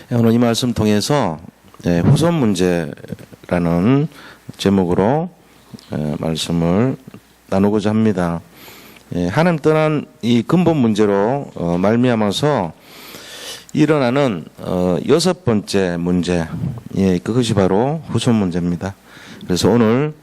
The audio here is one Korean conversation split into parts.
오늘 이 말씀 통해서 후손 문제라는 제목으로 말씀을 나누고자 합니다. 하나님 떠난 이 근본 문제로 말미암아서 일어나는 여섯 번째 문제, 그것이 바로 후손 문제입니다. 그래서 오늘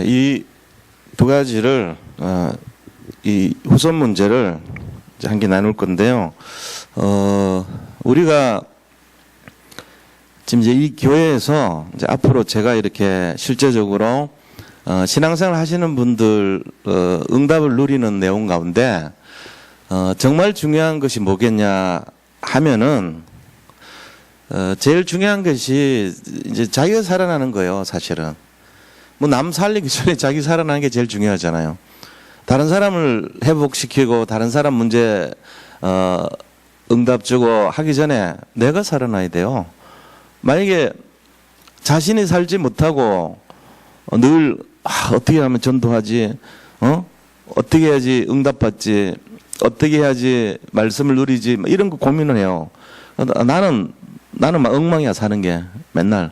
이 두 가지를 이 후손 문제를 함께 나눌 건데요. 우리가 지금 이제 이 교회에서 이제 앞으로 제가 이렇게 실제적으로 신앙생활 하시는 분들 응답을 누리는 내용 가운데 정말 중요한 것이 뭐겠냐 하면은 제일 중요한 것이 이제 자기가 살아나는 거예요, 사실은. 뭐 남 살리기 전에 자기 살아나는 게 제일 중요하잖아요. 다른 사람을 회복시키고 다른 사람 문제 응답 주고 하기 전에 내가 살아나야 돼요. 만약에 자신이 살지 못하고 늘 어떻게 하면 전도하지, 어떻게 해야지 응답받지, 어떻게 해야지 말씀을 누리지, 이런 거 고민을 해요. 나는 막 엉망이야, 사는 게 맨날.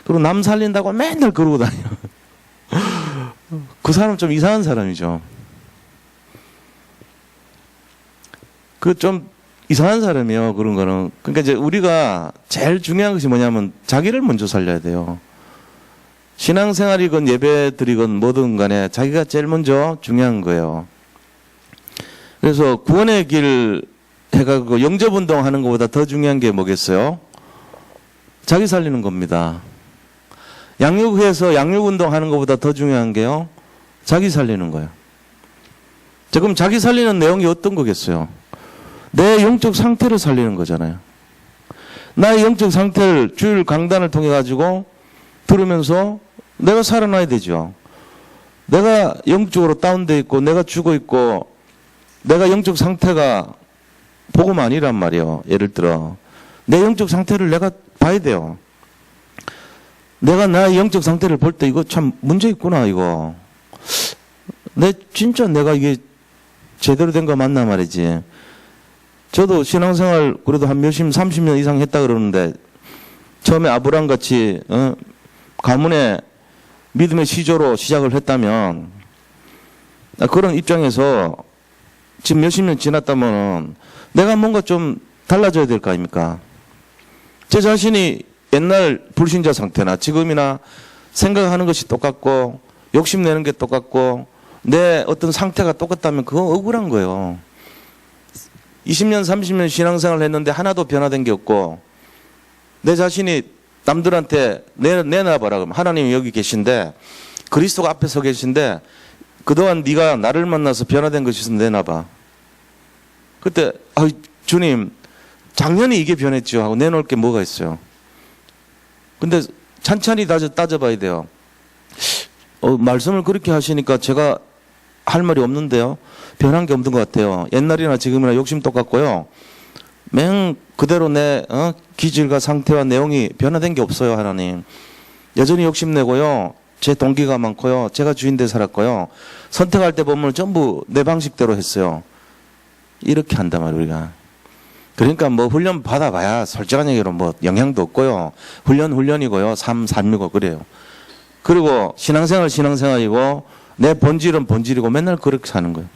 그리고 남 살린다고 맨날 그러고 다녀. 그 사람 좀 이상한 사람이죠. 그 좀 이상한 사람이에요, 그런 거는. 그러니까 이제 우리가 제일 중요한 것이 뭐냐면 자기를 먼저 살려야 돼요. 신앙생활이건 예배드리건 뭐든 간에 자기가 제일 먼저 중요한 거예요. 그래서 구원의 길 해가지고 영접운동 하는 것보다 더 중요한 게 뭐겠어요? 자기 살리는 겁니다. 양육해서 양육운동 하는 것보다 더 중요한 게요, 자기 살리는 거예요. 자, 그럼 자기 살리는 내용이 어떤 거겠어요? 내 영적 상태를 살리는 거잖아요. 나의 영적 상태를 주일 강단을 통해 가지고 들으면서 내가 살아나야 되죠. 내가 영적으로 다운되어 있고 내가 죽어 있고 내가 영적 상태가 복음 아니란 말이에요. 예를 들어 내 영적 상태를 내가 봐야 돼요. 내가 나의 영적 상태를 볼 때 이거 참 문제 있구나, 이거. 진짜 내가 이게 제대로 된 거 맞나 말이지. 저도 신앙생활 그래도 한 30년 이상 했다 그러는데 처음에 아브라함 같이 가문의 믿음의 시조로 시작을 했다면 그런 입장에서 지금 몇십 년 지났다면 내가 뭔가 좀 달라져야 될 거 아닙니까? 제 자신이 옛날 불신자 상태나 지금이나 생각하는 것이 똑같고 욕심내는 게 똑같고 내 어떤 상태가 똑같다면 그건 억울한 거예요. 20년 30년 신앙생활을 했는데 하나도 변화된 게 없고 내 자신이 남들한테 내놔봐라 그러면 하나님이 여기 계신데 그리스도가 앞에 서 계신데 그동안 네가 나를 만나서 변화된 것이 있으면 내놔봐. 그때 주님 작년에 이게 변했죠 하고 내놓을 게 뭐가 있어요. 근데 찬찬히 따져봐야 돼요. 말씀을 그렇게 하시니까 제가 할 말이 없는데요. 변한 게 없는 것 같아요. 옛날이나 지금이나 욕심 똑같고요. 맹 그대로 내 기질과 상태와 내용이 변화된 게 없어요, 하나님. 여전히 욕심내고요. 제 동기가 많고요. 제가 주인돼 살았고요. 선택할 때 보면 전부 내 방식대로 했어요. 이렇게 한단 말이에요, 우리가. 그러니까 뭐 훈련 받아봐야 솔직한 얘기로 뭐 영향도 없고요. 훈련이고요. 삶이고 그래요. 그리고 신앙생활이고 내 본질은 본질이고 맨날 그렇게 사는 거예요.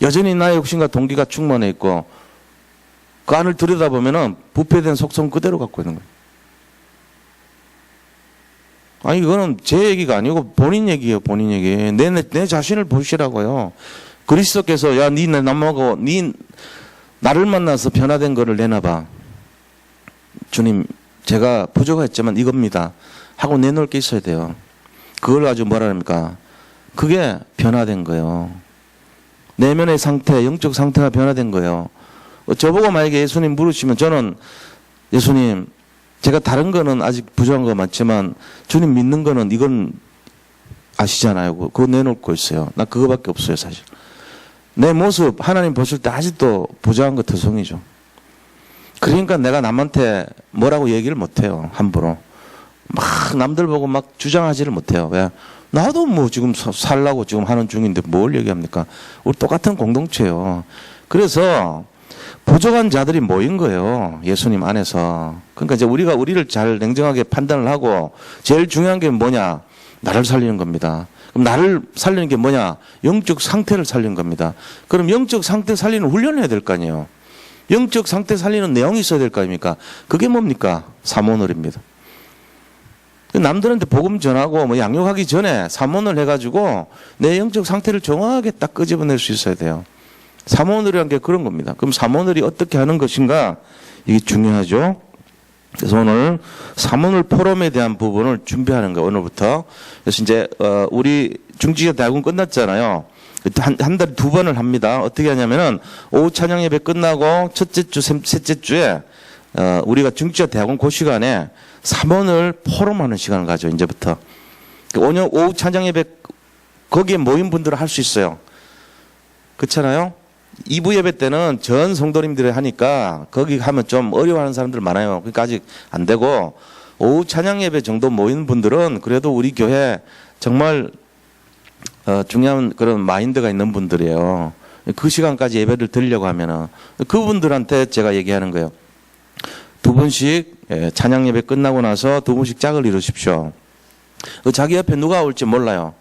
여전히 나의 욕심과 동기가 충만해 있고 그 안을 들여다보면은 부패된 속성 그대로 갖고 있는 거예요. 아니 이거는 제 얘기가 아니고 본인 얘기예요, 본인 얘기. 내 자신을 보시라고요. 그리스도께서 야, 네 남하고 네 나를 만나서 변화된 거를 내놔봐. 주님, 제가 부족했지만 이겁니다. 하고 내놓을 게 있어야 돼요. 그걸 가지고 뭐라 합니까? 그게 변화된 거예요. 내면의 상태, 영적 상태가 변화된 거예요. 저보고 만약에 예수님 물으시면 저는 예수님, 제가 다른 거는 아직 부족한 거 많지만 주님 믿는 거는 이건 아시잖아요. 그거 내놓을 거 있어요. 나 그거밖에 없어요, 사실. 내 모습 하나님 보실 때 아직도 부정한 거 투성이죠. 그러니까 내가 남한테 뭐라고 얘기를 못해요. 함부로. 막 남들 보고 막 주장하지를 못해요. 왜? 나도 뭐 지금 살라고 지금 하는 중인데 뭘 얘기합니까? 우리 똑같은 공동체예요. 그래서 부족한 자들이 모인 거예요. 예수님 안에서. 그러니까 이제 우리가 우리를 잘 냉정하게 판단을 하고 제일 중요한 게 뭐냐? 나를 살리는 겁니다. 그럼 나를 살리는 게 뭐냐? 영적 상태를 살리는 겁니다. 그럼 영적 상태 살리는 훈련을 해야 될 거 아니에요. 영적 상태 살리는 내용이 있어야 될 거 아닙니까? 그게 뭡니까? 사모늘입니다. 남들한테 복음 전하고 뭐 양육하기 전에 사모늘 해가지고 내 영적 상태를 정확하게 딱 끄집어낼 수 있어야 돼요. 사모늘이라는 게 그런 겁니다. 그럼 사모늘이 어떻게 하는 것인가? 이게 중요하죠. 그래서 오늘 사모늘 포럼에 대한 부분을 준비하는 거예요. 오늘부터. 그래서 이제 우리 중지자 대학원 끝났잖아요. 한 달에 2번을 합니다. 어떻게 하냐면은 오후 찬양 예배 끝나고 첫째 주, 셋째 주에 우리가 중지자 대학원 그 시간에 사모늘 포럼하는 시간을 가져 이제부터. 오늘 오후 찬양 예배 거기에 모인 분들은 할 수 있어요. 그렇잖아요. 2부 예배 때는 전 성도님들이 하니까 거기 하면 좀 어려워하는 사람들 많아요. 그러니까 아직 안 되고 오후 찬양 예배 정도 모인 분들은 그래도 우리 교회 정말 중요한 그런 마인드가 있는 분들이에요. 그 시간까지 예배를 드리려고 하면은 그분들한테 제가 얘기하는 거예요. 2분씩 찬양 예배 끝나고 나서 2분씩 짝을 이루십시오. 자기 옆에 누가 올지 몰라요.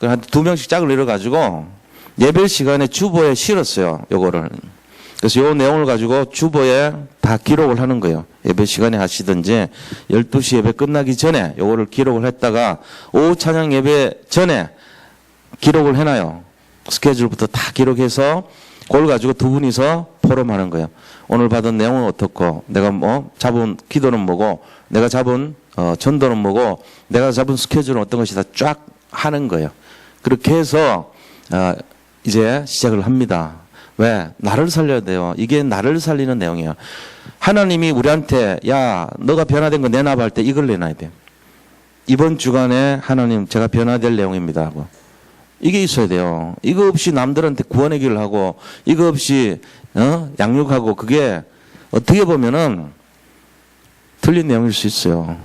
한 2명씩 짝을 이뤄가지고 예배 시간에 주보에 실었어요. 요거를. 그래서 요 내용을 가지고 주보에 다 기록을 하는 거예요. 예배 시간에 하시든지 12시 예배 끝나기 전에 요거를 기록을 했다가 오후 찬양 예배 전에 기록을 해놔요. 스케줄부터 다 기록해서 그걸 가지고 2분이서 포럼하는 거예요. 오늘 받은 내용은 어떻고, 내가 뭐 잡은 기도는 뭐고, 내가 잡은 전도는 뭐고, 내가 잡은 스케줄은 어떤 것이 다 쫙 하는 거예요. 그렇게 해서 이제 시작을 합니다. 왜? 나를 살려야 돼요. 이게 나를 살리는 내용이에요. 하나님이 우리한테 야 너가 변화된 거 내놔봐 할 때 이걸 내놔야 돼요. 이번 주간에 하나님 제가 변화될 내용입니다 하고 이게 있어야 돼요. 이거 없이 남들한테 구원의 길을 하고 이거 없이 양육하고 그게 어떻게 보면은 틀린 내용일 수 있어요.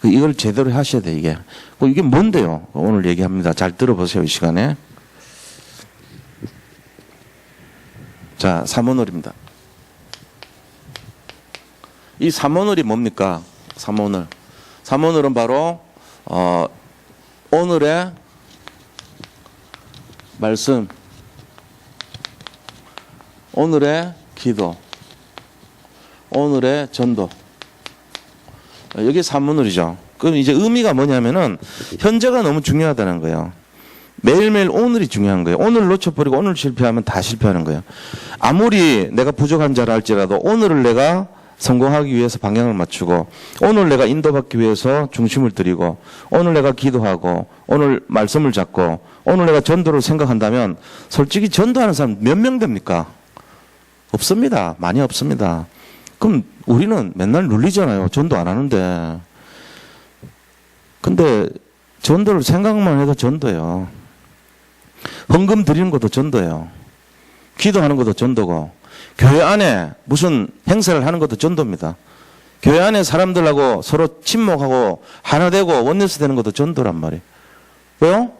이걸 제대로 하셔야 돼 이게. 이게 뭔데요? 오늘 얘기합니다. 잘 들어보세요 이 시간에. 자, 사모늘입니다. 이 사모늘이 뭡니까? 사모늘. 사모늘은 바로 오늘의 말씀, 오늘의 기도, 오늘의 전도. 여기 사모늘이죠. 그럼 이제 의미가 뭐냐면은 현재가 너무 중요하다는 거예요. 매일매일 오늘이 중요한 거예요. 오늘 놓쳐버리고 오늘 실패하면 다 실패하는 거예요. 아무리 내가 부족한 자라 할지라도 오늘을 내가 성공하기 위해서 방향을 맞추고 오늘 내가 인도받기 위해서 중심을 들이고 오늘 내가 기도하고 오늘 말씀을 잡고 오늘 내가 전도를 생각한다면 솔직히 전도하는 사람 몇 명 됩니까? 없습니다. 많이 없습니다. 그럼 우리는 맨날 눌리잖아요. 전도 안 하는데. 근데 전도를 생각만 해도 전도예요. 헌금 드리는 것도 전도예요. 기도하는 것도 전도고 교회 안에 무슨 행사를 하는 것도 전도입니다. 교회 안에 사람들하고 서로 친목하고 하나 되고 원내스 되는 것도 전도란 말이에요. 왜요?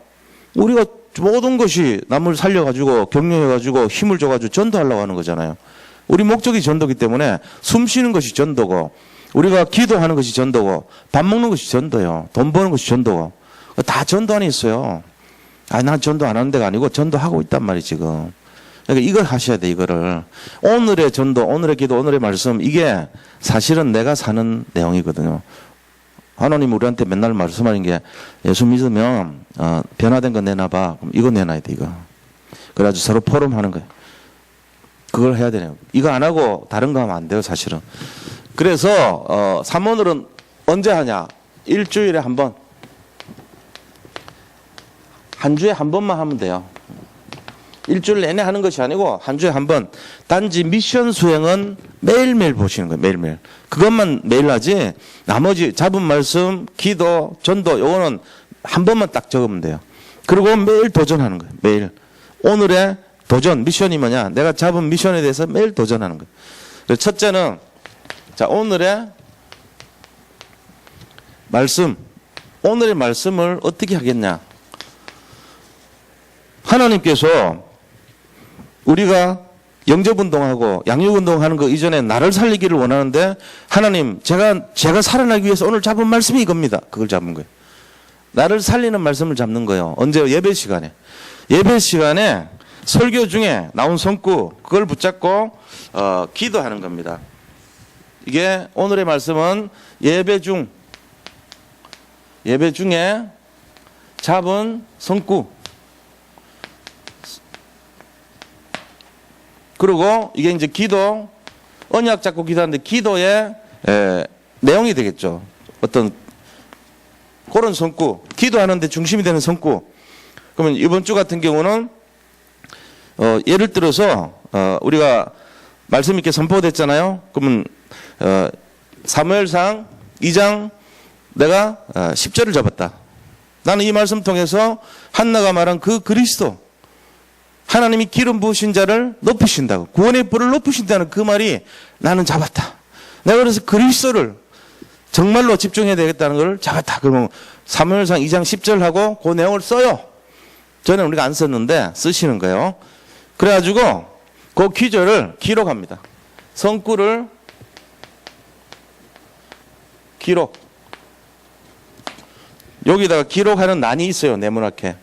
우리가 모든 것이 남을 살려가지고 격려해가지고 힘을 줘가지고 전도하려고 하는 거잖아요. 우리 목적이 전도기 때문에 숨 쉬는 것이 전도고 우리가 기도하는 것이 전도고 밥 먹는 것이 전도예요. 돈 버는 것이 전도고 다 전도 안에 있어요. 난 전도 안 하는 데가 아니고 전도하고 있단 말이에요 지금. 그러니까 이걸 하셔야 돼 이거를. 오늘의 전도, 오늘의 기도, 오늘의 말씀 이게 사실은 내가 사는 내용이거든요. 하나님 우리한테 맨날 말씀하는 게 예수 믿으면 변화된 거 내놔봐. 그럼 이거 내놔야 돼 이거. 그래가지고 서로 포럼하는 거예요. 그걸 해야 되네요. 이거 안 하고 다른 거 하면 안 돼요 사실은. 그래서 사모늘은 언제 하냐? 일주일에 한 번. 한 주에 한 번만 하면 돼요. 일주일 내내 하는 것이 아니고 한 주에 한 번. 단지 미션 수행은 매일매일 보시는 거예요. 매일매일. 그것만 매일 하지 나머지 잡은 말씀, 기도, 전도 요거는 한 번만 딱 적으면 돼요. 그리고 매일 도전하는 거예요. 매일. 오늘의 도전, 미션이 뭐냐? 내가 잡은 미션에 대해서 매일 도전하는 거예요. 그래서 첫째는, 자, 오늘의 말씀, 오늘의 말씀을 어떻게 하겠냐? 하나님께서 우리가 영접운동하고 양육운동하는 거 이전에 나를 살리기를 원하는데, 하나님, 제가 살아나기 위해서 오늘 잡은 말씀이 이겁니다. 그걸 잡은 거예요. 나를 살리는 말씀을 잡는 거예요. 언제? 예배 시간에. 예배 시간에 설교 중에 나온 성구, 그걸 붙잡고 기도하는 겁니다. 이게 오늘의 말씀은 예배 중에 잡은 성구. 그리고 이게 이제 기도, 언약 잡고 기도하는데 기도의 내용이 되겠죠. 어떤 그런 성구, 기도하는데 중심이 되는 성구. 그러면 이번 주 같은 경우는 예를 들어서 우리가 말씀 이렇게 선포됐잖아요. 그러면 사무엘상 2장 내가 10절을 잡았다. 나는 이 말씀 통해서 한나가 말한 그 그리스도, 하나님이 기름 부으신 자를 높이신다고, 구원의 뿔을 높이신다는 그 말이 나는 잡았다. 내가 그래서 그리스도를 정말로 집중해야 되겠다는 걸 잡았다. 그러면 사무엘상 2장 10절하고 그 내용을 써요. 전에 우리가 안 썼는데 쓰시는 거예요. 그래가지고 그 기절을 기록합니다. 성구를 기록. 여기다가 기록하는 난이 있어요. 네모나게.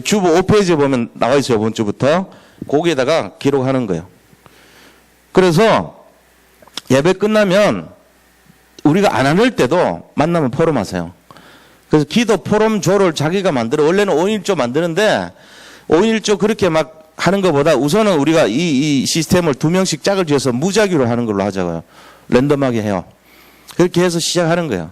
주보 5페이지에 보면 나와 있어요. 이번 주부터. 거기에다가 기록하는 거예요. 그래서 예배 끝나면 우리가 안 할 때도 만나면 포럼하세요. 그래서 기도 포럼조를 자기가 만들어. 원래는 5일조 만드는데 5일조 그렇게 막 하는 것보다 우선은 우리가 이 시스템을 2명씩 짝을 지어서 무작위로 하는 걸로 하자고요. 랜덤하게 해요. 그렇게 해서 시작하는 거예요.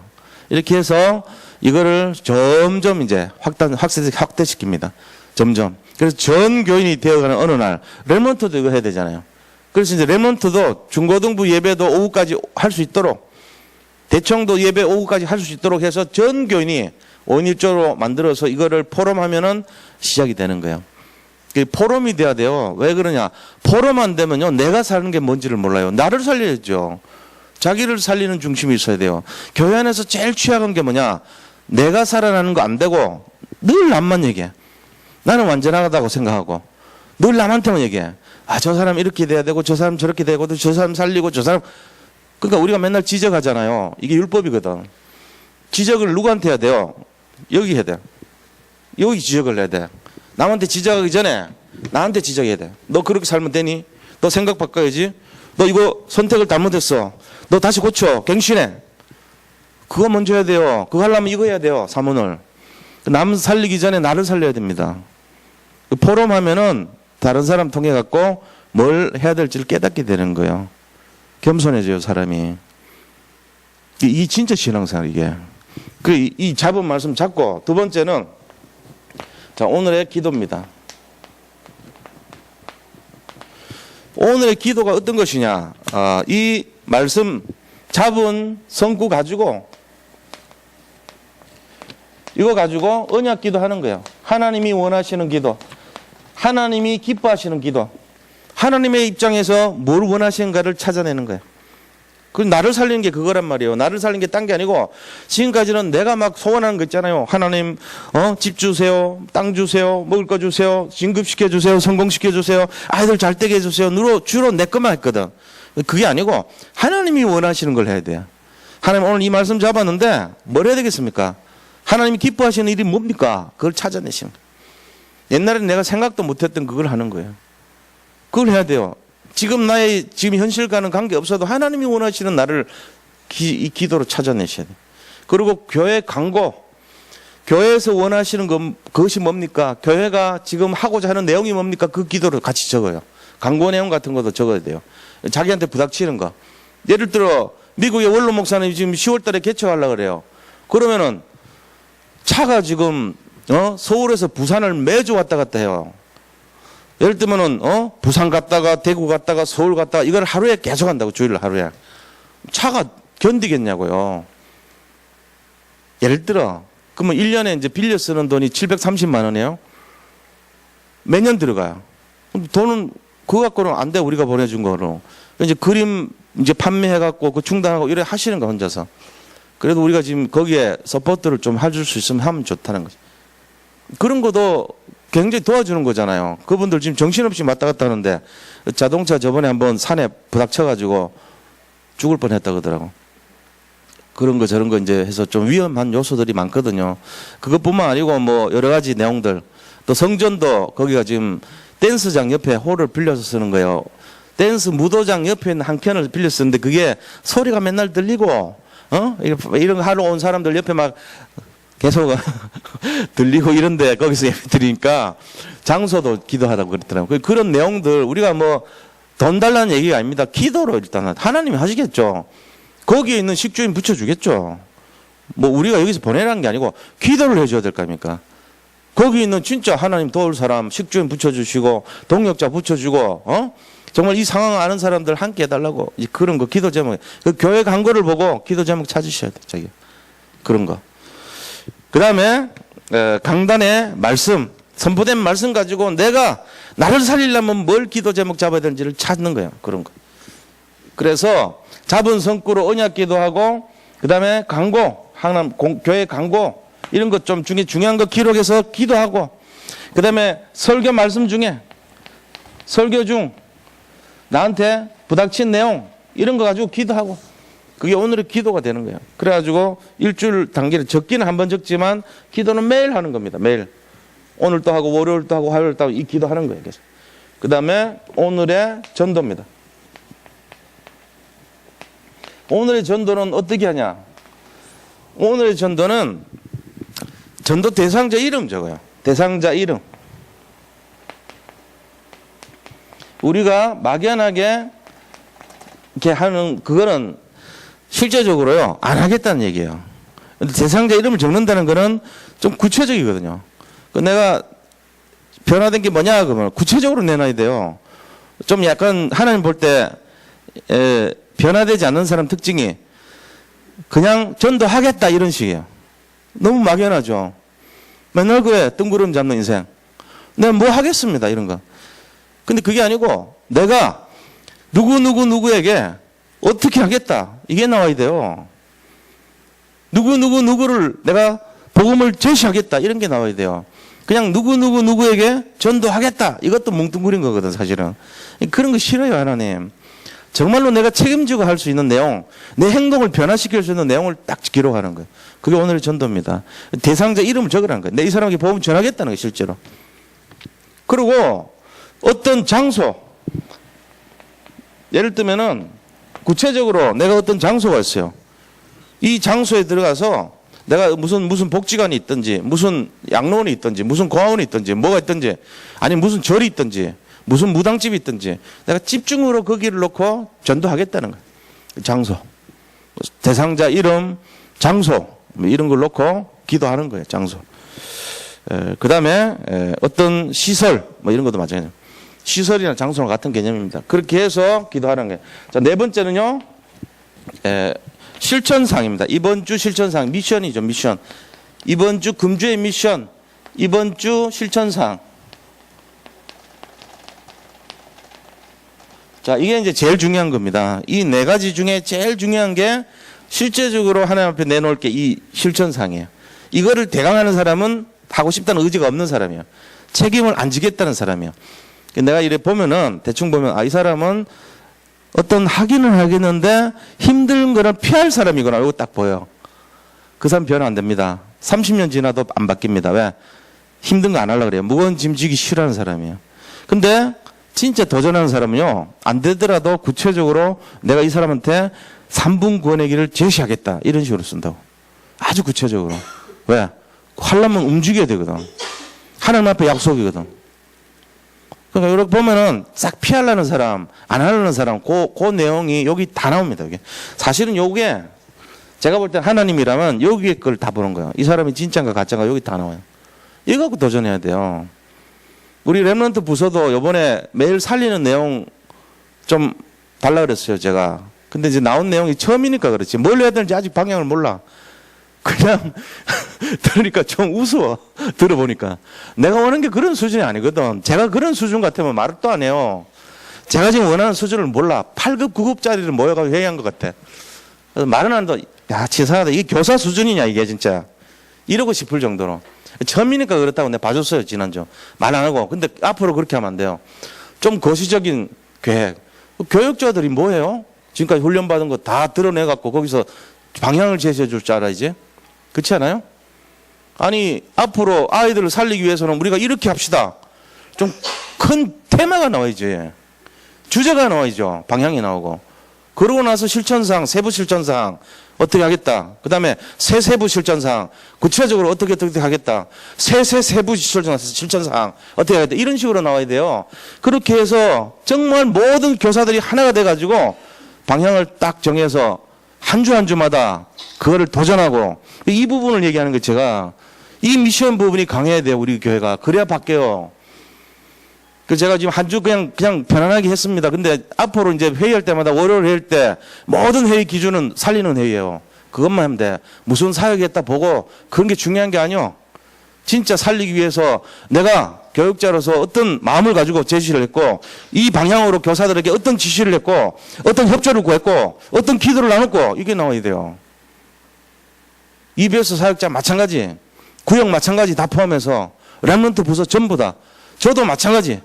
이렇게 해서 이거를 점점 이제 확대시킵니다. 점점. 그래서 전 교인이 되어가는 어느 날, 레몬트도 이거 해야 되잖아요. 그래서 이제 레몬트도 중고등부 예배도 오후까지 할 수 있도록, 대청도 예배 오후까지 할 수 있도록 해서 전 교인이 5인 1조로 만들어서 이거를 포럼하면은 시작이 되는 거예요. 포럼이 돼야 돼요. 왜 그러냐? 포럼 안 되면요, 내가 사는 게 뭔지를 몰라요. 나를 살려야죠. 자기를 살리는 중심이 있어야 돼요. 교회 안에서 제일 취약한 게 뭐냐? 내가 살아나는 거 안 되고 늘 남만 얘기해. 나는 완전하다고 생각하고 늘 남한테만 얘기해. 아, 저 사람 이렇게 돼야 되고 저 사람 저렇게 되고 저 사람 살리고 저 사람. 그러니까 우리가 맨날 지적하잖아요. 이게 율법이거든. 지적을 누구한테 해야 돼요? 여기 해야 돼. 여기 지적을 해야 돼. 남한테 지적하기 전에 나한테 지적해야 돼. 너 그렇게 살면 되니? 너 생각 바꿔야지. 너 이거 선택을 잘못했어. 너 다시 고쳐. 갱신해. 그거 먼저 해야 돼요. 그거 하려면 이거 해야 돼요. 사문을. 남 살리기 전에 나를 살려야 됩니다. 포럼 하면은 다른 사람 통해 갖고 뭘 해야 될지를 깨닫게 되는 거예요. 겸손해져요, 사람이. 이 진짜 신앙생활, 이게. 이 잡은 말씀 잡고, 두 번째는, 자, 오늘의 기도입니다. 오늘의 기도가 어떤 것이냐? 이 말씀 잡은 성구 가지고, 이거 가지고 언약 기도 하는 거예요. 하나님이 원하시는 기도, 하나님이 기뻐하시는 기도, 하나님의 입장에서 뭘 원하시는가를 찾아내는 거예요. 그 나를 살리는 게 그거란 말이에요. 나를 살리는 게 딴 게 아니고, 지금까지는 내가 막 소원하는 거 있잖아요. 하나님, 집 주세요, 땅 주세요, 먹을 거 주세요, 진급시켜 주세요, 성공시켜 주세요, 아이들 잘 되게 해주세요. 주로 내 것만 했거든. 그게 아니고 하나님이 원하시는 걸 해야 돼요. 하나님, 오늘 이 말씀 잡았는데 뭘 해야 되겠습니까? 하나님이 기뻐하시는 일이 뭡니까? 그걸 찾아내시는 거예요. 옛날에는 내가 생각도 못했던 그걸 하는 거예요. 그걸 해야 돼요. 지금 나의 지금 현실과는 관계없어도 하나님이 원하시는 나를 이 기도로 찾아내셔야 돼요. 그리고 교회 광고, 교회에서 원하시는 그것이 뭡니까? 교회가 지금 하고자 하는 내용이 뭡니까? 그 기도를 같이 적어요. 광고 내용 같은 것도 적어야 돼요. 자기한테 부닥치는 거. 예를 들어 미국의 원로 목사님이 지금 10월 달에 개척하려고 그래요. 그러면은 차가 지금 서울에서 부산을 매주 왔다 갔다 해요. 예를 들면은 부산 갔다가 대구 갔다가 서울 갔다가 이걸 하루에 계속 한다고, 주일 하루에. 차가 견디겠냐고요. 예를 들어 그러면 1년에 이제 빌려 쓰는 돈이 730만 원이에요. 매년 들어가요. 돈은 그거 갖고는 안 돼. 우리가 보내준 거로. 이제 그림 이제 판매해갖고 그 중단하고 이래 하시는 거 혼자서. 그래도 우리가 지금 거기에 서포트를 좀 해줄 수 있으면 하면 좋다는 거죠. 그런 것도 굉장히 도와주는 거잖아요. 그분들 지금 정신없이 왔다 갔다 하는데 자동차 저번에 한번 산에 부닥쳐가지고 죽을 뻔했다 그러더라고. 그런 거 저런 거 이제 해서 좀 위험한 요소들이 많거든요. 그것뿐만 아니고 뭐 여러 가지 내용들. 또 성전도 거기가 지금 댄스장 옆에 홀을 빌려서 쓰는 거예요. 댄스 무도장 옆에 있는 한 켠을 빌려서 쓰는데 그게 소리가 맨날 들리고 이런 거 하러 온 사람들 옆에 막 계속 들리고 이런데 거기서 예배 드리니까 장소도 기도하라고 그랬더라고요. 그런 내용들 우리가 뭐 돈 달라는 얘기가 아닙니다. 기도로 일단 하나님이 하시겠죠. 거기에 있는 식주인 붙여주겠죠. 뭐 우리가 여기서 보내라는 게 아니고 기도를 해줘야 될 거 아닙니까? 거기 있는 진짜 하나님 도울 사람 식주인 붙여주시고 동역자 붙여주고 정말 이 상황 아는 사람들 함께 해달라고 그런 거 기도 제목 그 교회 광고를 보고 기도 제목 찾으셔야 돼. 자기 그런 거. 그 다음에 강단의 말씀 선포된 말씀 가지고 내가 나를 살리려면 뭘 기도 제목 잡아야 되는지를 찾는 거예요. 그런 거. 그래서 잡은 성구로 언약 기도하고 그 다음에 광고 하나님 교회 광고 이런 것 좀 중에 중요한 거 기록해서 기도하고 그 다음에 설교 말씀 중에 설교 중 나한테 부닥친 내용 이런 거 가지고 기도하고 그게 오늘의 기도가 되는 거예요. 그래가지고 일주일 단계를 적기는 한 번 적지만 기도는 매일 하는 겁니다. 매일. 오늘도 하고 월요일도 하고 화요일도 하고 이 기도하는 거예요. 계속. 그 다음에 오늘의 전도입니다. 오늘의 전도는 어떻게 하냐. 오늘의 전도는 전도 대상자 이름 적어요. 대상자 이름. 우리가 막연하게 이렇게 하는 그거는 실제적으로요 안 하겠다는 얘기예요. 근데 대상자 이름을 적는다는 거는 좀 구체적이거든요. 내가 변화된 게 뭐냐 그러면 구체적으로 내놔야 돼요. 좀 약간 하나님 볼 때 변화되지 않는 사람 특징이 그냥 전도하겠다 이런 식이에요. 너무 막연하죠. 맨날 그래 뜬구름 잡는 인생. 내가 뭐 하겠습니다 이런 거. 근데 그게 아니고 내가 누구에게 어떻게 하겠다 이게 나와야 돼요. 누구를 내가 복음을 제시하겠다 이런 게 나와야 돼요. 그냥 누구에게 전도하겠다 이것도 뭉뚱그린 거거든 사실은. 그런 거 싫어요 하나님. 정말로 내가 책임지고 할 수 있는 내용 내 행동을 변화시킬 수 있는 내용을 딱 기록하는 거예요. 그게 오늘의 전도입니다. 대상자 이름을 적으라는 거예요. 내 이 사람에게 복음 전하겠다는 거예요 실제로. 그리고 어떤 장소 예를 들면은 구체적으로 내가 어떤 장소가 있어요. 이 장소에 들어가서 내가 무슨 복지관이 있든지 무슨 양로원이 있든지 무슨 고아원이 있든지 뭐가 있든지 아니면 무슨 절이 있든지 무슨 무당집이 있든지 내가 집중으로 거기를 놓고 전도하겠다는 거예요. 장소. 대상자 이름, 장소 뭐 이런 걸 놓고 기도하는 거예요. 장소. 그 다음에 어떤 시설 뭐 이런 것도 마찬가지예요. 시설이나 장소랑 같은 개념입니다. 그렇게 해서 기도하는 거예요. 자, 네 번째는요. 실천사항입니다. 이번 주 실천사항 미션이죠. 미션. 이번 주 금주의 미션. 이번 주 실천사항. 자, 이게 이제 제일 중요한 겁니다. 이 네 가지 중에 제일 중요한 게 실제적으로 하나님 앞에 내놓을 게 이 실천사항이에요. 이거를 대강하는 사람은 하고 싶다는 의지가 없는 사람이에요. 책임을 안 지겠다는 사람이에요. 내가 이래 보면은 대충 보면 이 사람은 어떤 하기는 하겠는데 힘든 거는 피할 사람이구나. 이거 딱 보여. 그 사람 변화 안 됩니다. 30년 지나도 안 바뀝니다. 왜? 힘든 거 안 하려고 그래요. 무거운 짐 지기 싫어하는 사람이에요. 근데 진짜 도전하는 사람은요. 안 되더라도 구체적으로 내가 이 사람한테 3분 구원의 길을 제시하겠다. 이런 식으로 쓴다고. 아주 구체적으로. 왜? 하려면 움직여야 되거든. 하나님 앞에 약속이거든. 그러니까 이렇게 보면은 싹 피하려는 사람, 안 하려는 사람, 그 내용이 여기 다 나옵니다. 여기. 사실은 요게 제가 볼 때 하나님이라면 여기에 걸 다 보는 거예요. 이 사람이 진짜인가 가짜인가 여기 다 나와요. 이거 갖고 도전해야 돼요. 우리 렘넌트 부서도 이번에 매일 살리는 내용 좀 달라 그랬어요, 제가. 근데 이제 나온 내용이 처음이니까 그렇지. 뭘 해야 되는지 아직 방향을 몰라. 그냥 들으니까 좀 우스워. 들어보니까. 내가 원하는 게 그런 수준이 아니거든. 제가 그런 수준 같으면 말을 또 안 해요. 제가 지금 원하는 수준을 몰라. 8급, 9급짜리를 모여가지고 회의한 것 같아. 그래서 말은 안 돼. 야, 치사하다. 이게 교사 수준이냐, 이게 진짜. 이러고 싶을 정도로. 처음이니까 그렇다고 내가 봐줬어요, 지난주. 말 안 하고. 근데 앞으로 그렇게 하면 안 돼요. 좀 거시적인 계획. 교육자들이 뭐예요? 지금까지 훈련받은 거 다 드러내갖고 거기서 방향을 제시해 줄 줄 알아야지. 그렇지 않아요? 아니, 앞으로 아이들을 살리기 위해서는 우리가 이렇게 합시다. 좀 큰 테마가 나와야지. 주제가 나와야죠. 방향이 나오고. 그러고 나서 실천사항, 세부 실천사항 어떻게 하겠다. 그 다음에 세부 실천사항 구체적으로 어떻게 하겠다. 세부 실천사항 어떻게 하겠다. 이런 식으로 나와야 돼요. 그렇게 해서 정말 모든 교사들이 하나가 돼가지고 방향을 딱 정해서 한 주 한 주마다 그거를 도전하고 이 부분을 얘기하는 거 제가 이 미션 부분이 강해야 돼요. 우리 교회가. 그래야 바뀌어요. 그 제가 지금 한 주 그냥 편안하게 했습니다. 근데 앞으로 이제 회의할 때마다 월요일 회의할 때 모든 회의 기준은 살리는 회의예요. 그것만 하면 돼. 무슨 사역했다 보고 그런 게 중요한 게 아니요. 진짜 살리기 위해서 내가 교육자로서 어떤 마음을 가지고 제시를 했고 이 방향으로 교사들에게 어떤 지시를 했고 어떤 협조를 구했고 어떤 기도를 나눴고 이게 나와야 돼요. EBS 사역자 마찬가지, 구역 마찬가지 다 포함해서 렘넌트 부서 전부 다. 저도 마찬가지.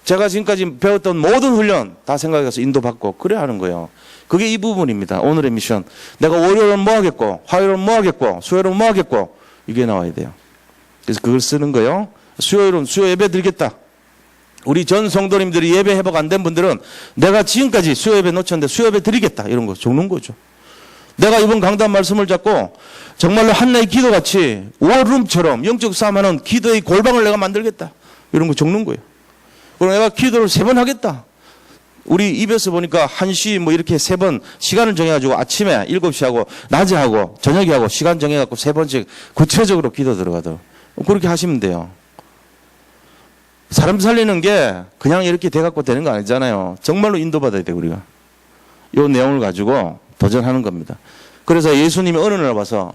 제가 지금까지 배웠던 모든 훈련 다 생각해서 인도받고 그래야 하는 거예요. 그게 이 부분입니다. 오늘의 미션. 내가 월요일은 뭐 하겠고 화요일은 뭐 하겠고 수요일은 뭐 하겠고 이게 나와야 돼요. 그래서 그걸 쓰는 거예요. 수요일은 수요 예배 드리겠다. 우리 전 성도님들이 예배 회복 안 된 분들은 내가 지금까지 수요 예배 놓쳤는데 수요 예배 드리겠다. 이런 거 적는 거죠. 내가 이번 강단 말씀을 잡고 정말로 한나의 기도같이 워룸처럼 영적 싸움하는 기도의 골방을 내가 만들겠다. 이런 거 적는 거예요. 그리고 내가 기도를 3번 하겠다. 우리 EBS 보니까 1시 뭐 이렇게 3번 시간을 정해가지고 아침에 7시 하고 낮에 하고 저녁에 하고 시간 정해갖고 3번씩 구체적으로 기도 들어가도록. 그렇게 하시면 돼요. 사람 살리는 게 그냥 이렇게 돼갖고 되는 거 아니잖아요. 정말로 인도받아야 돼 우리가. 이 내용을 가지고 도전하는 겁니다. 그래서 예수님이 어느 날 와서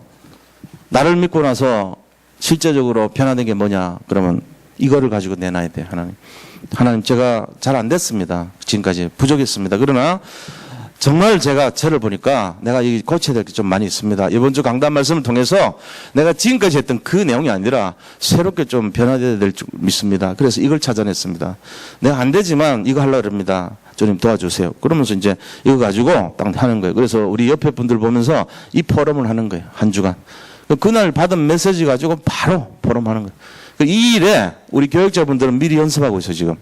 나를 믿고 나서 실제적으로 변화된 게 뭐냐 그러면 이거를 가지고 내놔야 돼요. 하나님 제가 잘 안 됐습니다. 지금까지 부족했습니다. 그러나 정말 제가 저를 보니까 내가 이 고쳐야 될 게 좀 많이 있습니다. 이번 주 강단 말씀을 통해서 내가 지금까지 했던 그 내용이 아니라 새롭게 좀 변화되어야 될 줄 믿습니다. 그래서 이걸 찾아냈습니다. 내가 안 되지만 이거 하려고 합니다. 주님 도와주세요. 그러면서 이제 이거 가지고 딱 하는 거예요. 그래서 우리 옆에 분들 보면서 이 포럼을 하는 거예요. 한 주간. 그날 받은 메시지 가지고 바로 포럼하는 거예요. 이 일에 우리 교육자분들은 미리 연습하고 있어요. 지금.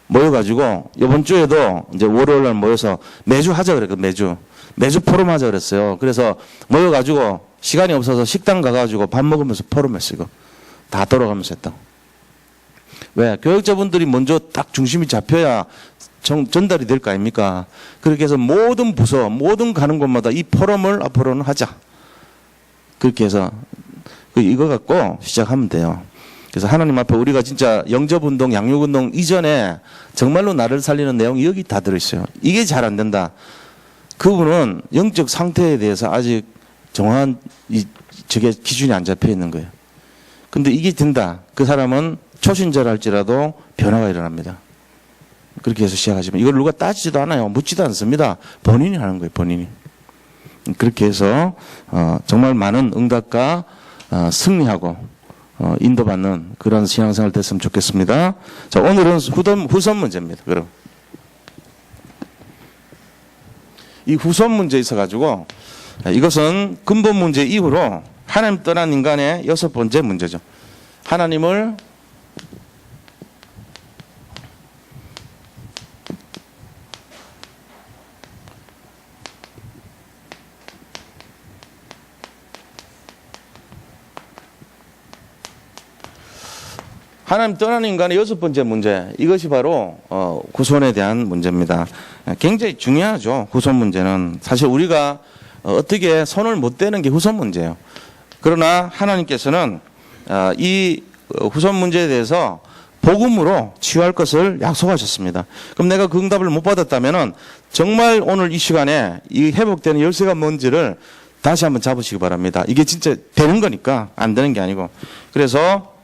모여가지고 이번 주에도 이제 월요일날 모여서 매주 하자 그랬거든요. 매주 포럼 하자 그랬어요. 그래서 모여가지고 시간이 없어서 식당 가가지고 밥 먹으면서 포럼했어요. 이거 다 돌아가면서 했다고. 왜? 교육자분들이 먼저 딱 중심이 잡혀야 전달이 될 거 아닙니까? 그렇게 해서 모든 부서, 모든 가는 곳마다 이 포럼을 앞으로는 하자. 그렇게 해서 이거 갖고 시작하면 돼요. 그래서 하나님 앞에 우리가 진짜 영접운동, 양육운동 이전에 정말로 나를 살리는 내용이 여기 다 들어있어요. 이게 잘 안 된다. 그분은 영적 상태에 대해서 아직 정확한 저게 기준이 안 잡혀 있는 거예요. 근데 이게 된다. 그 사람은 초신자라 할지라도 변화가 일어납니다. 그렇게 해서 시작하시면 이걸 누가 따지지도 않아요. 묻지도 않습니다. 본인이 하는 거예요. 본인이. 그렇게 해서 정말 많은 응답과 승리하고 인도받는 그런 신앙생활 됐으면 좋겠습니다. 자, 오늘은 후선 문제입니다. 그럼 이 후선 문제에 있어가지고 이것은 근본 문제 이후로 하나님 떠난 인간의 6번째 문제죠. 하나님을 하나님 떠난 인간의 6번째 문제, 이것이 바로 후손에 대한 문제입니다. 굉장히 중요하죠. 후손 문제는 사실 우리가 어떻게 손을 못 대는 게 후손 문제예요. 그러나 하나님께서는 이 후손 문제에 대해서 복음으로 치유할 것을 약속하셨습니다. 그럼 내가 그 응답을 못 받았다면은 정말 오늘 이 시간에 이 회복되는 열쇠가 뭔지를 다시 한번 잡으시기 바랍니다. 이게 진짜 되는 거니까 안 되는 게 아니고. 그래서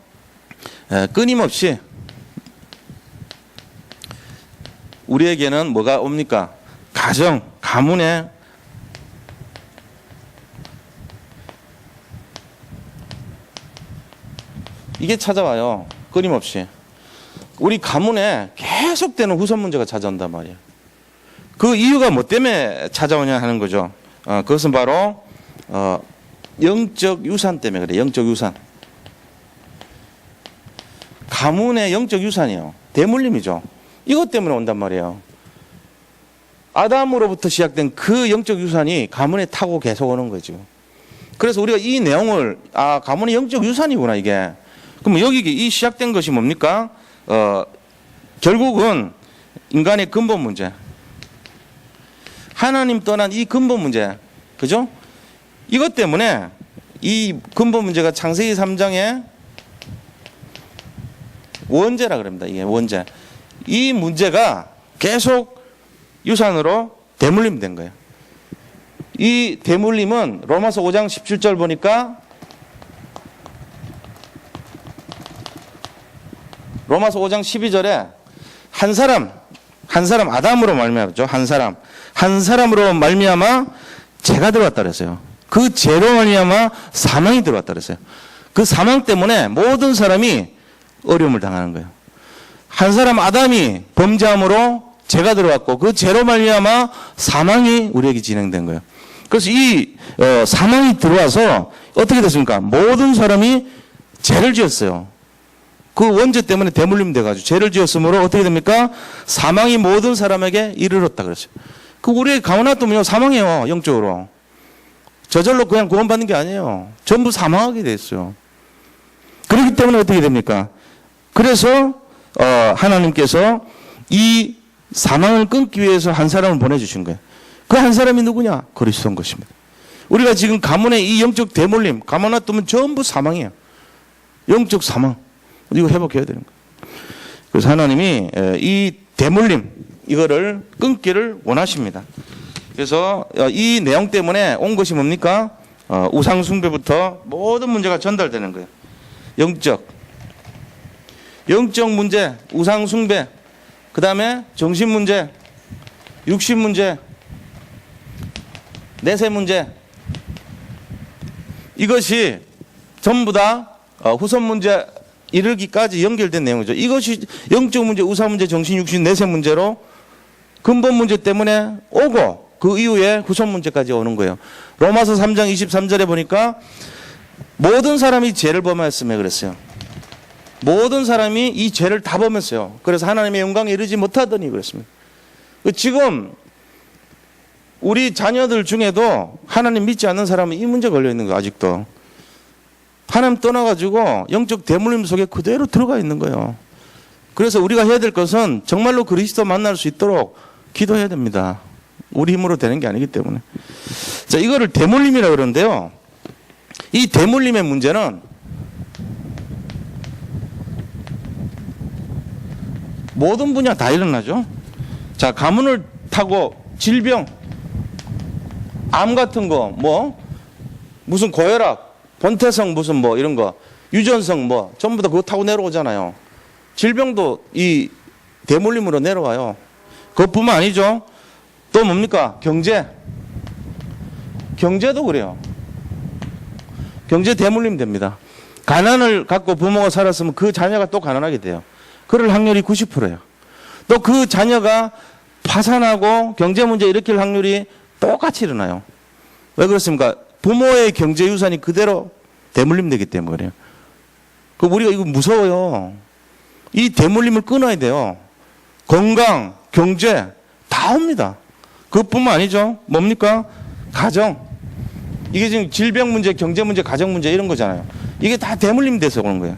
끊임없이 우리에게는 뭐가 옵니까? 가정, 가문에 이게 찾아와요. 끊임없이. 우리 가문에 계속되는 후손 문제가 찾아온단 말이에요. 그 이유가 뭐 때문에 찾아오냐 하는 거죠. 그것은 바로 영적 유산 때문에 그래요. 영적 유산. 가문의 영적 유산이요. 대물림이죠. 이것 때문에 온단 말이에요. 아담으로부터 시작된 그 영적 유산이 가문에 타고 계속 오는 거죠. 그래서 우리가 이 내용을 가문의 영적 유산이구나 이게. 그럼 여기 이 시작된 것이 뭡니까? 결국은 인간의 근본 문제. 하나님 떠난 이 근본 문제. 그죠? 이것 때문에 이 근본 문제가 창세기 3장에 원죄라 그럽니다. 이게 원죄. 이 문제가 계속 유산으로 대물림된 거예요. 이 대물림은 로마서 5장 17절 보니까 로마서 5장 12절에 한 사람 아담으로 말미암았죠. 한 사람으로 말미암아 죄가 들어왔다 그랬어요. 그 죄로 말미암아 사망이 들어왔다 그랬어요. 그 사망 때문에 모든 사람이 어려움을 당하는 거예요. 한 사람 아담이 범죄함으로 죄가 들어왔고 그 죄로 말미암아 사망이 우리에게 진행된 거예요. 그래서 이 사망이 들어와서 어떻게 됐습니까? 모든 사람이 죄를 지었어요. 그 원죄 때문에 대물림 돼가지고 죄를 지었으므로 어떻게 됩니까? 사망이 모든 사람에게 이르렀다 그랬어요. 그 우리의 가문 놔두면요 사망이에요. 영적으로. 저절로 그냥 구원받는 게 아니에요. 전부 사망하게 됐어요. 그렇기 때문에 어떻게 됩니까? 그래서 하나님께서 이 사망을 끊기 위해서 한 사람을 보내주신 거예요. 그 한 사람이 누구냐? 그리스도인 것입니다. 우리가 지금 가문의 이 영적 대물림, 가문 놔두면 전부 사망이에요. 영적 사망. 이거 회복해야 되는 거예요. 그래서 하나님이 이 대물림, 이거를 끊기를 원하십니다. 그래서 이 내용 때문에 온 것이 뭡니까? 우상숭배부터 모든 문제가 전달되는 거예요. 영적 문제, 우상숭배, 그 다음에 정신 문제, 육신 문제, 내세 문제, 이것이 전부 다 후손 문제 이르기까지 연결된 내용이죠. 이것이 영적 문제, 우상 문제, 정신, 육신, 내세 문제로 근본 문제 때문에 오고 그 이후에 후손 문제까지 오는 거예요. 로마서 3장 23절에 보니까 모든 사람이 죄를 범하였음에 그랬어요. 모든 사람이 이 죄를 다 범했어요. 그래서 하나님의 영광에 이르지 못하더니 그랬습니다. 지금 우리 자녀들 중에도 하나님 믿지 않는 사람은 이 문제 걸려 있는 거예요. 아직도. 하나님 떠나가지고 영적 대물림 속에 그대로 들어가 있는 거예요. 그래서 우리가 해야 될 것은 정말로 그리스도 만날 수 있도록 기도해야 됩니다. 우리 힘으로 되는 게 아니기 때문에. 자, 이거를 대물림이라고 그러는데요. 이 대물림의 문제는 모든 분야 다 일어나죠. 자, 가문을 타고 질병, 암 같은 거, 무슨 고혈압, 본태성 무슨 이런 거, 유전성 전부 다 그거 타고 내려오잖아요. 질병도 이 대물림으로 내려와요. 그것뿐만 아니죠. 또 뭡니까? 경제도 그래요. 경제 대물림 됩니다. 가난을 갖고 부모가 살았으면 그 자녀가 또 가난하게 돼요. 그럴 확률이 90%예요. 또 그 자녀가 파산하고 경제 문제 일으킬 확률이 똑같이 일어나요. 왜 그렇습니까? 부모의 경제 유산이 그대로 대물림되기 때문에 그래요. 우리가 이거 무서워요. 이 대물림을 끊어야 돼요. 건강, 경제 다 옵니다. 그것뿐만 아니죠. 뭡니까? 가정. 이게 지금 질병 문제, 경제 문제, 가정 문제 이런 거잖아요. 이게 다 대물림 돼서 오는 거예요.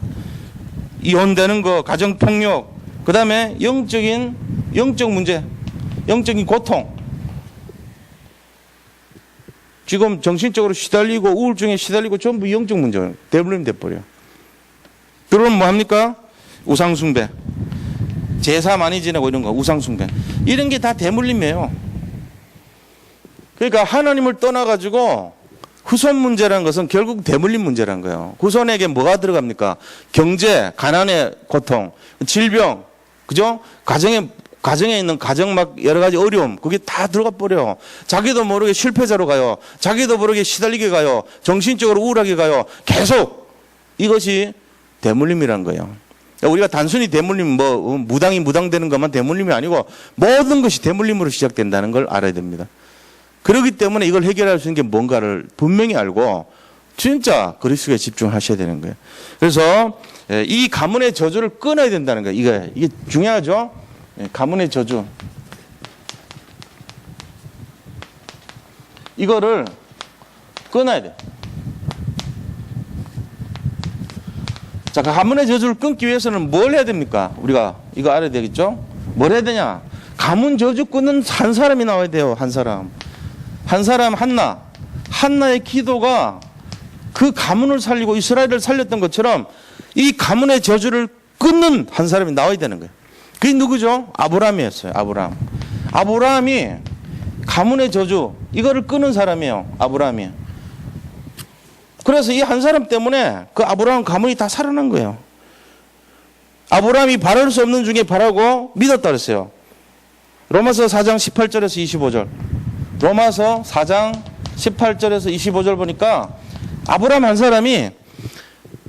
이혼되는 거, 가정 폭력, 그 다음에 영적 문제, 영적인 고통. 지금 정신적으로 시달리고 우울증에 시달리고 전부 영적 문제예요. 대물림 돼버려요. 그러면 뭐합니까? 우상숭배. 제사 많이 지내고 이런 거, 우상숭배. 이런 게 다 대물림이에요. 그러니까 하나님을 떠나가지고 후손 문제라는 것은 결국 대물림 문제라는 거예요. 후손에게 뭐가 들어갑니까? 경제, 가난의 고통, 질병, 그죠? 가정에 있는 가정 막 여러 가지 어려움, 그게 다 들어가 버려. 자기도 모르게 실패자로 가요. 자기도 모르게 시달리게 가요. 정신적으로 우울하게 가요. 계속 이것이 대물림이라는 거예요. 우리가 단순히 대물림, 무당이 무당되는 것만 대물림이 아니고 모든 것이 대물림으로 시작된다는 걸 알아야 됩니다. 그렇기 때문에 이걸 해결할 수 있는 게 뭔가를 분명히 알고 진짜 그리스도에 집중하셔야 되는 거예요. 그래서 이 가문의 저주를 끊어야 된다는 거예요. 이게 중요하죠? 가문의 저주. 이거를 끊어야 돼. 자, 가문의 저주를 끊기 위해서는 뭘 해야 됩니까? 우리가 이거 알아야 되겠죠? 뭘 해야 되냐? 가문 저주 끊는 한 사람이 나와야 돼요. 한 사람. 한나의 기도가 그 가문을 살리고 이스라엘을 살렸던 것처럼 이 가문의 저주를 끊는 한 사람이 나와야 되는 거예요. 그게 누구죠? 아브라함이었어요. 아브라함이 가문의 저주 이거를 끊은 사람이에요. 아브라함이. 그래서 이 한 사람 때문에 그 아브라함 가문이 다 살아난 거예요. 아브라함이 바랄 수 없는 중에 바라고 믿었다 그랬어요. 로마서 4장 18절에서 25절. 로마서 4장 18절에서 25절 보니까 아브라함 한 사람이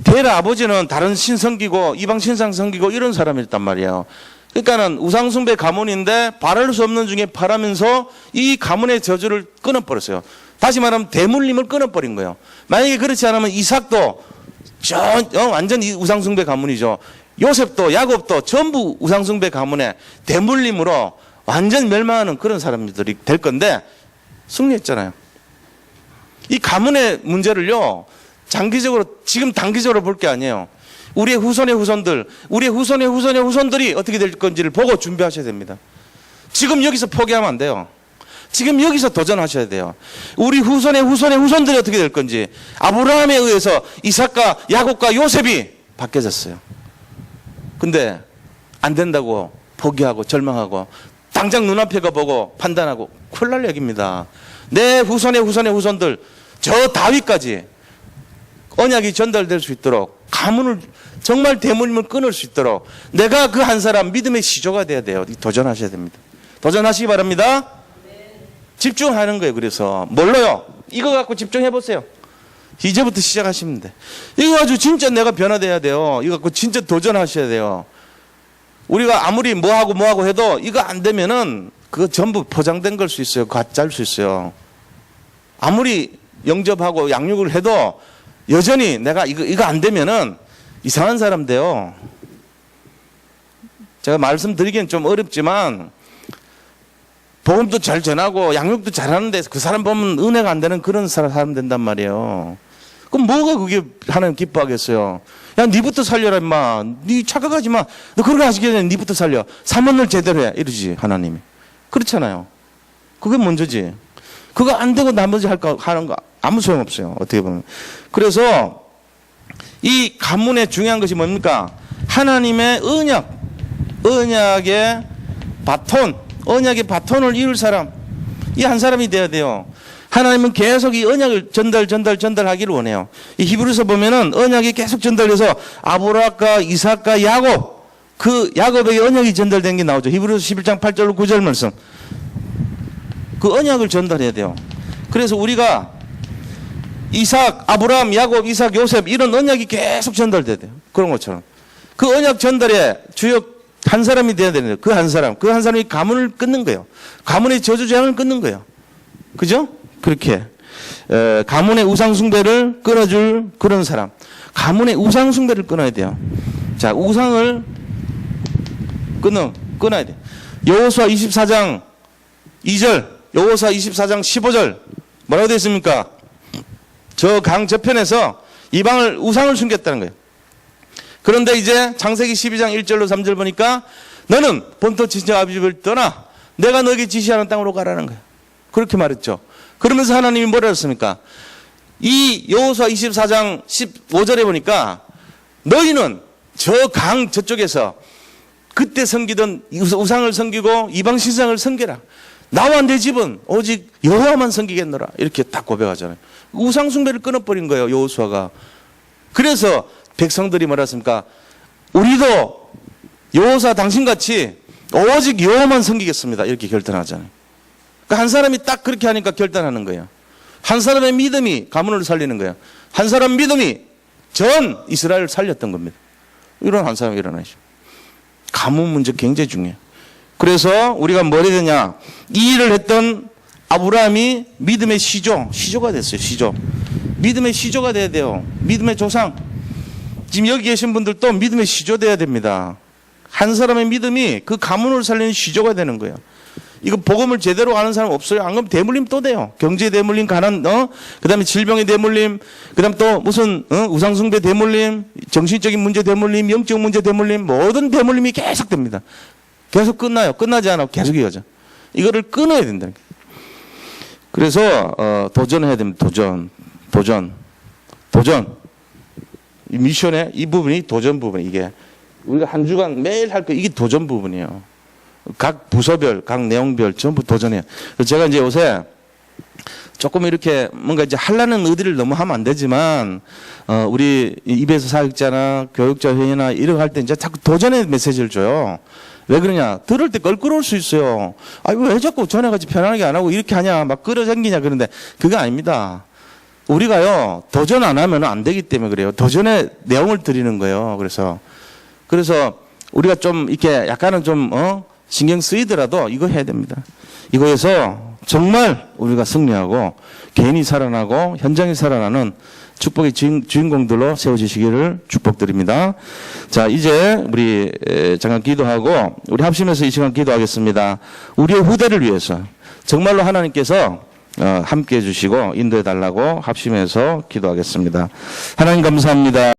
데라 아버지는 다른 신 섬기고 이방 신상 섬기고 이런 사람이었단 말이에요. 그러니까는 우상숭배 가문인데 바랄 수 없는 중에 바라면서 이 가문의 저주를 끊어버렸어요. 다시 말하면 대물림을 끊어버린 거예요. 만약에 그렇지 않으면 이삭도 완전 우상숭배 가문이죠. 요셉도 야곱도 전부 우상숭배 가문에 대물림으로 완전 멸망하는 그런 사람들이 될 건데 승리했잖아요. 이 가문의 문제를요, 지금 단기적으로 볼 게 아니에요. 우리의 후손의 후손들이 어떻게 될 건지를 보고 준비하셔야 됩니다. 지금 여기서 포기하면 안 돼요. 지금 여기서 도전하셔야 돼요. 우리 후손의 후손들이 어떻게 될 건지. 아브라함에 의해서 이삭과 야곱과 요셉이 바뀌어졌어요. 근데 안 된다고 포기하고 절망하고 당장 눈앞에가 보고 판단하고 큰일 날 얘기입니다. 내 후손의 후손들 저 다윗까지 언약이 전달될 수 있도록 가문을 정말 대물림을 끊을 수 있도록 내가 그 한 사람 믿음의 시조가 돼야 돼요. 도전하셔야 됩니다. 도전하시기 바랍니다. 집중하는 거예요. 그래서 뭘로요? 이거 갖고 집중해 보세요. 이제부터 시작하시면 돼. 이거 가지고 진짜 내가 변화돼야 돼요. 이거 갖고 진짜 도전하셔야 돼요. 우리가 아무리 뭐하고 해도 이거 안 되면은 그거 전부 포장된 걸 수 있어요. 가짜일 수 있어요. 아무리 영접하고 양육을 해도 여전히 내가 이거 안 되면은 이상한 사람 돼요. 제가 말씀드리기엔 좀 어렵지만 복음도 잘 전하고 양육도 잘하는데 그 사람 보면 은혜가 안 되는 그런 사람 된단 말이에요. 그럼 뭐가 그게 하나님 기뻐하겠어요? 야, 니부터 살려라 임마. 니 착각하지 마. 너 그런 거 하시기 전에 니부터 살려. 사모를 제대로 해. 이러지 하나님이. 그렇잖아요. 그게 먼저지. 그거 안 되고 나머지 하는 거 아무 소용없어요. 어떻게 보면. 그래서 이 가문의 중요한 것이 뭡니까? 하나님의 언약의 언약의 바톤을 이룰 사람. 이 한 사람이 돼야 돼요. 하나님은 계속 이 언약을 전달하기를 원해요. 이 히브리서 보면은 언약이 계속 전달돼서 아브라함과 이삭과 야곱, 그 야곱에게 언약이 전달된 게 나오죠. 히브리서 11장 8절 9절 말씀. 그 언약을 전달해야 돼요. 그래서 우리가 아브라함, 야곱, 이삭, 요셉 이런 언약이 계속 전달돼야 돼요. 그런 것처럼. 그 언약 전달에 주역 한 사람이 돼야 되는데 그 한 사람이 가문을 끊는 거예요. 가문의 저주재앙을 끊는 거예요. 그죠? 그렇게 가문의 우상숭배를 끊어줄 그런 사람. 가문의 우상숭배를 끊어야 돼요. 자, 우상을 끊어야 돼요. 여호수아 24장 2절, 여호수아 24장 15절 뭐라고 되어 있습니까? 저 강 저편에서 이방을 우상을 숨겼다는 거예요. 그런데 이제 창세기 12장 1절로 3절 보니까 너는 본토 친척 아비집을 떠나 내가 너에게 지시하는 땅으로 가라는 거예요. 그렇게 말했죠. 그러면서 하나님이 뭐라 했습니까? 이 여호수아 24장 15절에 보니까 너희는 저 강 저쪽에서 그때 섬기던 우상을 섬기고 이방 신상을 섬겨라. 나와 내 집은 오직 여호와만 섬기겠노라. 이렇게 딱 고백하잖아요. 우상 숭배를 끊어버린 거예요, 여호수아가. 그래서 백성들이 뭐라 했습니까? 우리도 여호수아 당신같이 오직 여호와만 섬기겠습니다. 이렇게 결단하잖아요. 그러니까 한 사람이 딱 그렇게 하니까 결단하는 거예요. 한 사람의 믿음이 가문을 살리는 거예요. 한 사람 믿음이 전 이스라엘을 살렸던 겁니다. 이런 한 사람이 일어나죠. 가문 문제 굉장히 중요해요. 그래서 우리가 뭘 해야 되냐? 이 일을 했던 아브라함이 믿음의 시조가 됐어요. 시조. 믿음의 시조가 돼야 돼요. 믿음의 조상. 지금 여기 계신 분들도 믿음의 시조 돼야 됩니다. 한 사람의 믿음이 그 가문을 살리는 시조가 되는 거예요. 이거 복음을 제대로 아는 사람 없어요. 안 그러면 대물림 또 돼요. 경제 대물림, 가난, 그다음에 질병의 대물림, 그다음 또 무슨 우상숭배 대물림, 정신적인 문제 대물림, 영적 문제 대물림, 모든 대물림이 계속 됩니다. 계속 끝나요. 끝나지 않아요. 계속 이어져. 이거를 끊어야 된다. 그래서 도전해야 됩니다. 도전. 이 미션의 이 부분이 도전 부분. 이게 우리가 한 주간 매일 할 거 이게 도전 부분이에요. 각 부서별, 각 내용별 전부 도전해요. 그래서 제가 이제 요새 조금 이렇게 뭔가 이제 하려는 의지를 너무 하면 안 되지만, 우리 입에서 사역자나 교육자 회의나 이런 거 할 때 이제 자꾸 도전의 메시지를 줘요. 왜 그러냐? 들을 때 껄끄러울 수 있어요. 아이고, 왜 자꾸 전에같이 편안하게 안 하고 이렇게 하냐? 막 끌어당기냐? 그런데 그게 아닙니다. 우리가요, 도전 안 하면 안 되기 때문에 그래요. 도전의 내용을 드리는 거예요. 그래서 우리가 좀 이렇게 약간은 좀, 신경 쓰이더라도 이거 해야 됩니다. 이거에서 정말 우리가 승리하고 개인이 살아나고 현장이 살아나는 축복의 주인공들로 세워지시기를 축복드립니다. 자, 이제 우리 잠깐 기도하고 우리 합심해서 이 시간 기도하겠습니다. 우리의 후대를 위해서 정말로 하나님께서 함께 해주시고 인도해 달라고 합심해서 기도하겠습니다. 하나님 감사합니다.